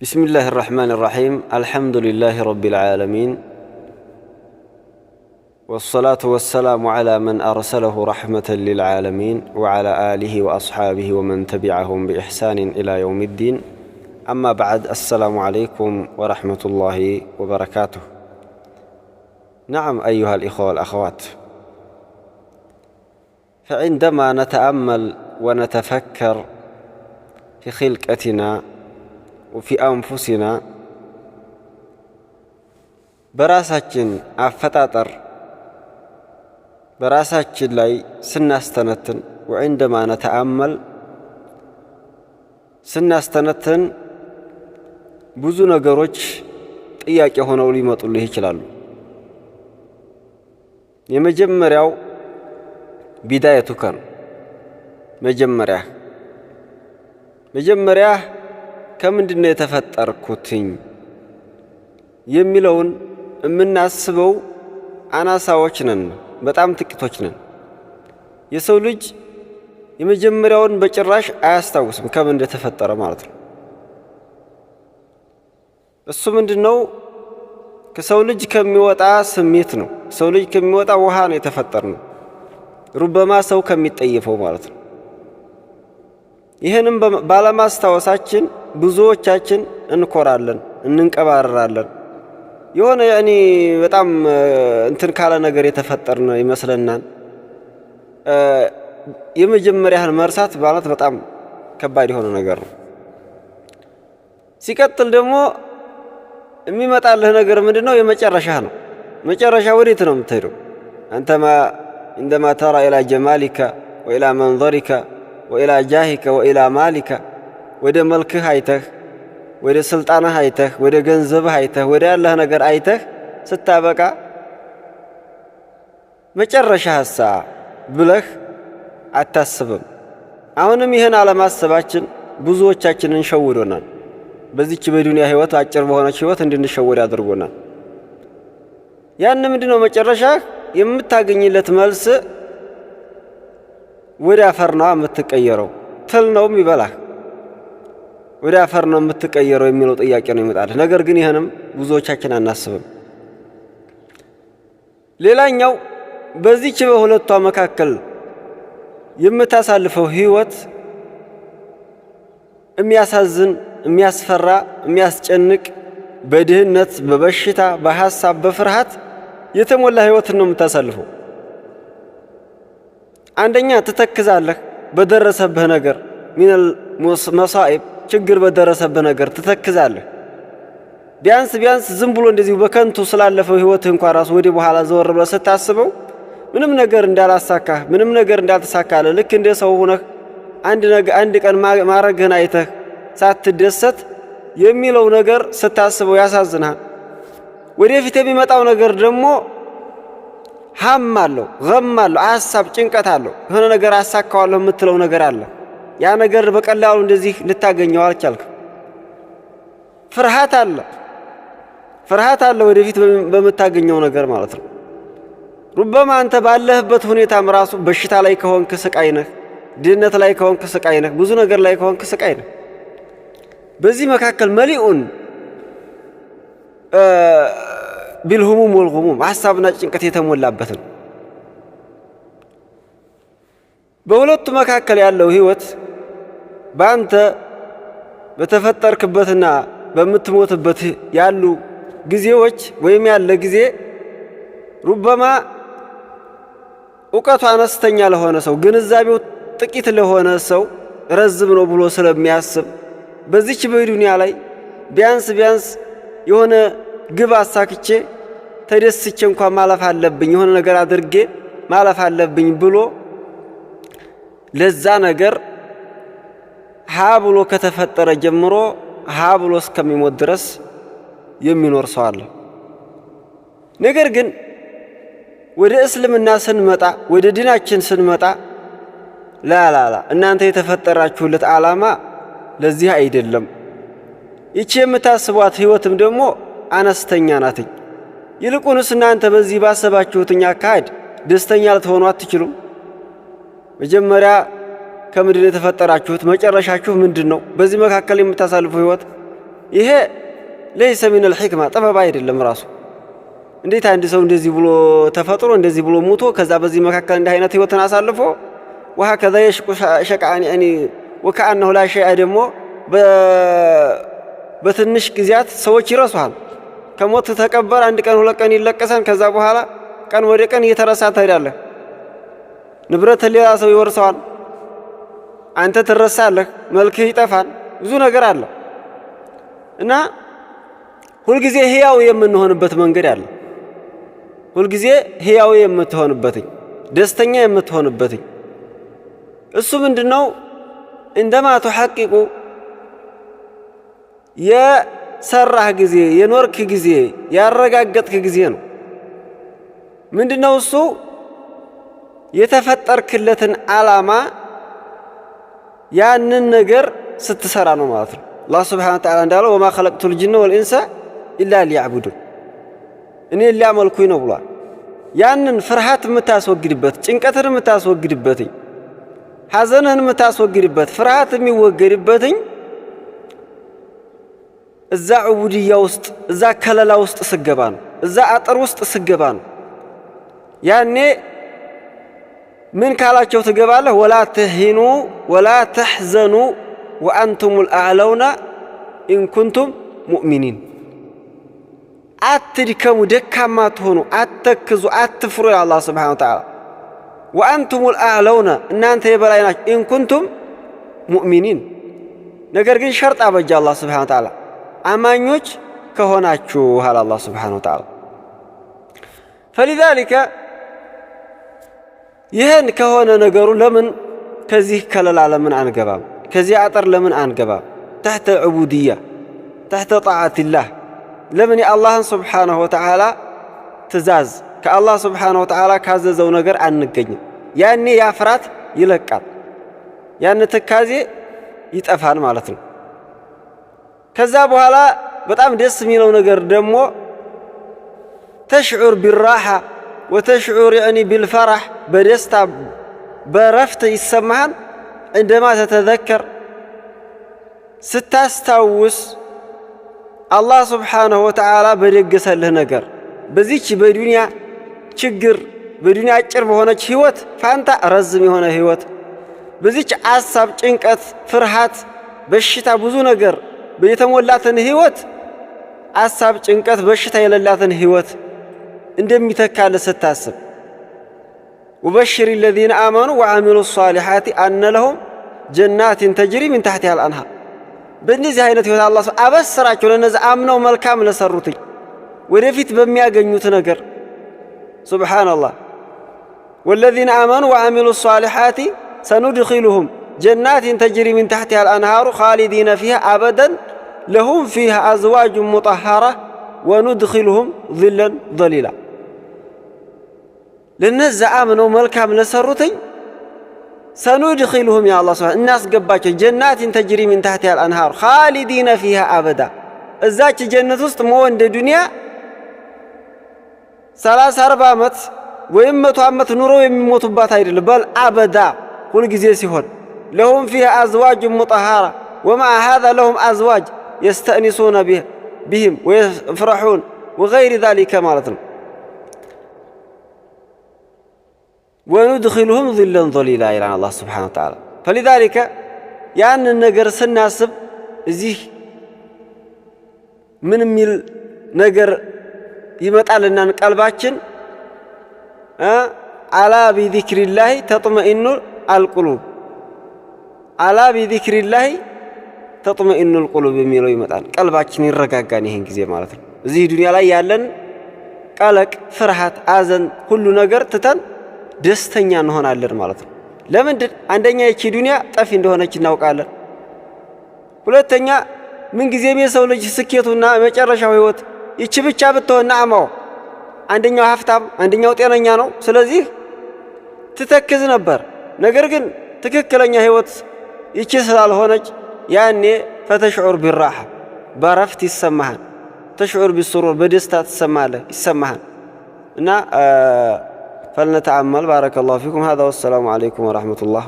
بسم الله الرحمن الرحيم الحمد لله رب العالمين والصلاة والسلام على من أرسله رحمة للعالمين وعلى آله وأصحابه ومن تبعهم بإحسان إلى يوم الدين أما بعد السلام عليكم ورحمة الله وبركاته. نعم أيها الإخوة والأخوات، فعندما نتأمل ونتفكر في خلقتنا وفي أنفسنا براساችን አፈጣጠር براساችን ላይ ስናስተነትን وعندما نتأمل ስናስተነትን ብዙ ነገሮች ጥያቄ ሆነው ሊመጡልህ ይችላሉ። የመጀመሪያው ቢዳየቱከ ነው። መጀመሪያ ከምንድነው የተፈጠርኩትኝ የሚለውን የምናስበው አናሳዎች ነን፣ በጣም ጥቂቶች ነን። የሰው ልጅ የመጀመሪያውን በጭራሽ አያስታውስም ከምን እንደተፈጠረ ማለት ነው። እሱ ምንድነው? ከሰው ልጅ ከሚወጣ ስሜት ነው። ሰው ልጅ ከሚወጣ ውሃ ነው የተፈጠርነው። ሩበማ ሰው ከሚጠየፈው ማለት ነው። ይሄንም ባለማስታወሳችን ብዙዎቻችን እንኮራለን፣ እንንቀባረራለን። የሆነ በጣም እንትን ካለ ነገር የተፈጠርን ይመስለናል። የመጀመሪያህን መርሳት ማለት በጣም ከባድ የሆነ ነገር ነው። ሲቀጥል ደግሞ የሚመጣልህ ነገር ምንድነው? የመጨረሻህ ነው። መጨረሻ ወዴት ነው የምትሄደው? አንተማ عندما ترى إلى جمالك وإلى منظرك وإلى جاهك وإلى مالك ወደ መልክህ አይተህ ወደ ስልጣንህ አይተህ ወደ ገንዘብህ አይተህ ወደ ያለህ ነገር አይተህ ስታበቃ መጨረሻህሳ ብለህ አታስብም። አሁንም ይህን አለማሰባችን ብዙዎቻችንን ሸውዶናል። በዚች በዱንያ ህይወት አጭር በሆነች ህይወት እንድንሸወድ አድርጎናል። ያን ምንድነው መጨረሻህ የምታገኝለት መልስ ወደ አፈር ነው የምትቀየረው። ትል ነው የሚበላህ፣ ወደ አፈር ነው የምትቀየረው የሚለው ጥያቄ ነው ይመጣል። ነገር ግን ይሄንም ብዙዎቻችን አናስብም። ሌላኛው በዚህች በሁለቷ መካከል የምታሳልፈው ህይወት የሚያሳዝን፣ የሚያስፈራ፣ የሚያስጨንቅ በድህነት፣ በበሽታ፣ በሐሳብ፣ በፍርሃት የተሞላ ህይወት ነው የምታሳልፈው። አንደኛ ትተክዛለህ በደረሰብህ ነገር ሚነል መሳኢብ፣ ችግር በደረሰብህ ነገር ትተክዛለህ። ቢያንስ ዝም ብሎ እንደዚህ በከንቱ ስላለፈው ህይወት እንኳን ራሱ ወደ በኋላ ዘወር ብለህ ስታስበው ምንም ነገር እንዳላሳካህ፣ ምንም ነገር እንዳልተሳካለህ ልክ እንደ ሰው ሆነህ አንድ ቀን ማረግህን አይተህ ሳትደሰት የሚለው ነገር ስታስበው ያሳዝናል። ወደፊት የሚመጣው ነገር ደግሞ ሀም አለው፣ ገም አለው፣ ሐሳብ፣ ጭንቀት አለው። የሆነ ነገር አሳካዋለሁ የምትለው ነገር አለ። ያ ነገር በቀላሉ እንደዚህ ልታገኘው አልቻልክም። ፍርሃት አለ ወደፊት በምታገኘው ነገር ማለት ነው። ሩበማ አንተ ባለህበት ሁኔታም ራሱ በሽታ ላይ ከሆንክ ስቃይ ነህ፣ ድህነት ላይ ከሆንክ ስቃይ ነህ፣ ብዙ ነገር ላይ ከሆንክ ስቃይ ነህ። በዚህ መካከል መሊኡን ቢልሁሙም ወልጉሙም ሐሳብና ጭንቀት የተሞላበት ነው። በሁለቱ መካከል ያለው ህይወት በአንተ በተፈጠርክበትና በምትሞትበት ያሉ ጊዜዎች ወይም ያለ ጊዜ ሩበማ እውቀቱ አነስተኛ ለሆነ ሰው፣ ግንዛቤው ጥቂት ለሆነ ሰው ረዝም ነው ብሎ ስለሚያስብ በዚች በዱንያ ላይ ቢያንስ የሆነ ግብ አሳክቼ ተደስቼ እንኳን ማለፍ አለብኝ፣ የሆነ ነገር አድርጌ ማለፍ አለብኝ ብሎ ለዛ ነገር ሀ ብሎ ከተፈጠረ ጀምሮ ሀ ብሎ እስከሚሞት ድረስ የሚኖር ሰው አለ። ነገር ግን ወደ እስልምና ስንመጣ፣ ወደ ዲናችን ስንመጣ ላላላ እናንተ የተፈጠራችሁለት ዓላማ ለዚህ አይደለም። ይቺ የምታስቧት ህይወትም ደግሞ አነስተኛ ናትኝ። ይልቁንስ እናንተ በዚህ ባሰባችሁትኛ አካሄድ ደስተኛ ልትሆኑ አትችሉም። መጀመሪያ ከምንድን የተፈጠራችሁት? መጨረሻችሁ ምንድነው? በዚህ መካከል የምታሳልፉ ህይወት ይሄ ለይሰ ሚነል ሒክማ ጥበብ አይደለም ራሱ። እንዴት አንድ ሰው እንደዚህ ብሎ ተፈጥሮ እንደዚህ ብሎ ሙቶ ከዛ በዚህ መካከል እንዲህ አይነት ህይወትን አሳልፎ ወሀከዛ የሽቁ ሸቃን ያኒ ወከአነሁ ላ ሸይአ ደግሞ በትንሽ ጊዜያት ሰዎች ይረሱሃል። ከሞት ተቀበር አንድ ቀን ሁለት ቀን ይለቀሳል። ከዛ በኋላ ቀን ወደ ቀን እየተረሳ ትሄዳለህ። ንብረት ሌላ ሰው ይወርሰዋል፣ አንተ ትረሳለህ፣ መልክህ ይጠፋል፣ ብዙ ነገር አለ እና ሁልጊዜ ህያው የምንሆንበት መንገድ አለ። ሁልጊዜ ህያው የምትሆንበትኝ ደስተኛ የምትሆንበትኝ እሱ ምንድነው? እንደማ ተሐቂቁ የሰራህ ጊዜ የኖርክ ጊዜ ያረጋገጥክ ጊዜ ነው። ምንድነው እሱ? የተፈጠርክለትን ዓላማ ያንን ነገር ስትሰራ ነው ማለት ነው። አላህ ሱብሓነሁ ወተዓላ እንዳለው ወማ ኸለቅቱል ጅነ ወልኢንሰ ኢላ ሊያዕቡዱን እኔ ሊያመልኩኝ ነው ብሏል። ያንን ፍርሃት የምታስወግድበት፣ ጭንቀትን የምታስወግድበትኝ፣ ሐዘንህን የምታስወግድበት፣ ፍርሃት የሚወገድበትኝ እዛ ዑቡድያ ውስጥ እዛ ከለላ ውስጥ ስገባ ነው። እዛ አጥር ውስጥ ስገባ ነው። ያኔ ምን ካላቸው ትገባለህ? ወላ ተሂኑ ወላ ተሕዘኑ ወአንቱሙል አዕለውና ኢን ኩንቱም ሙእሚኒን። አትድከሙ፣ ደካማ ትሆኑ፣ አትተክዙ፣ አትፍሩ ይላል አላህ ሱብሓነሁ ወተዓላ። ወአንቱሙል አዕለውና እናንተ የበላይ ናችሁ፣ ኢን ኩንቱም ሙእሚኒን። ነገር ግን ሸርጥ አበጀ አላህ ሱብሓነሁ ወተዓላ አማኞች ከሆናችሁ አለ አላህ ሱብሓነሁ ወተዓላ። ፈሊዛሊከ ይህን ከሆነ ነገሩ ለምን ከዚህ ከለላ ለምን አንገባም? ከዚህ አጥር ለምን አንገባም? ተሕተ ዑቡድያ ተሕተ ጣዓቲላህ ለምን የአላህን ሱብሓነሁ ወተዓላ ትእዛዝ ከአላህ ሱብሓነሁ ወተዓላ ካዘዘው ነገር አንገኝም? ያኔ ያ ፍርሃት ይለቃል፣ ያን ትካዜ ይጠፋል ማለት ነው። ከዛ በኋላ በጣም ደስ የሚለው ነገር ደግሞ ተሽዑር ቢራሓ ወተሽዑር ያኒ ቢልፈራህ በደስታ በረፍት ይሰማሃል። እንደማ ተተዘከር ስታስታውስ አላህ ሱብሓነሁ ወተዓላ በደገሰልህ ነገር በዚች በዱንያ ችግር በዱንያ አጭር በሆነች ህይወት ፋንታ ረዝም የሆነ ህይወት በዚች አሳብ፣ ጭንቀት፣ ፍርሃት፣ በሽታ ብዙ ነገር የተሞላትን ህይወት አሳብ፣ ጭንቀት፣ በሽታ የሌላትን ህይወት እንደሚተካልህ ስታስብ ወበሽር الذين آمنوا وعملوا الصالحات أن لهم جنات تجري من تحتها الأنهار። በእነዚህ አይነት ህይወት አላህ አበስራቸው ለነዛ አምነው መልካም ለሰሩትኝ ወደፊት በሚያገኙት ነገር ሱብሓነላህ። والذين آمنوا وعملوا الصالحات سندخلهم جنات تجري من تحتها الأنهار خالدين فيها أبدا لهم فيها أزواج مطهرة وندخلهم ظلا ظليلا። ለነዛ አምነው መልካም ለሰሩትኝ سندخلهم يا الله سبحانه الناس قباቸው جنات تجري من تحتها الأنهار خالدين فيها أبدا እዛች ጀነት ውስጥ ሞ እንደ ዱንያ 30-40 ዓመት ወይም 100 ዓመት ኑሮ የሚሞቱባት አይደለም። በል አበዳ ሁሉ ጊዜ ሲሆን لهم فيها أزواج مطهرة ومع هذا لهم أزواج يستأنسون بهم ويفرحون وغير ذلك ማለት ነው። وندخلهم ظلا ظليلا إلى الله سبحانه وتعالى. فلذلك ያን ነገር ስናስብ እዚህ ምን የሚል ነገር ይመጣልናን ቀልባችን አላ ቢዚክሪላሂ ተጥመኢኑ አልቁሉብ አላ ቢዚክሪላሂ ተጥመኢኑ አልቁሉብ የሚለው ይመጣል። ቀልባችን ይረጋጋን ይሄን ጊዜ ማለት ነው። እዚህ ዱንያ ላይ ያለን ቀለቅ፣ ፍርሃት፣ አዘን ሁሉ ነገር ትተን ደስተኛ እንሆናለን ማለት ነው። ለምንድን? አንደኛ ይቺ ዱንያ ጠፊ እንደሆነች እናውቃለን። ሁለተኛ ምን ጊዜም የሰው ልጅ ስኬቱና መጨረሻው ህይወት ይቺ ብቻ ብትሆን ነዓማው አንደኛው ሀብታም አንደኛው ጤነኛ ነው። ስለዚህ ትተክዝ ነበር። ነገር ግን ትክክለኛ ህይወት ይቺ ስላልሆነች ያኔ ፈተሽዑር ቢራሓ በረፍት ይሰማሃል። ተሽዑር ቢስሩር በደስታ ትሰማለህ ይሰማሃል። እና فلنتأمل. بارك الله فيكم. هذا والسلام عليكم ورحمة الله.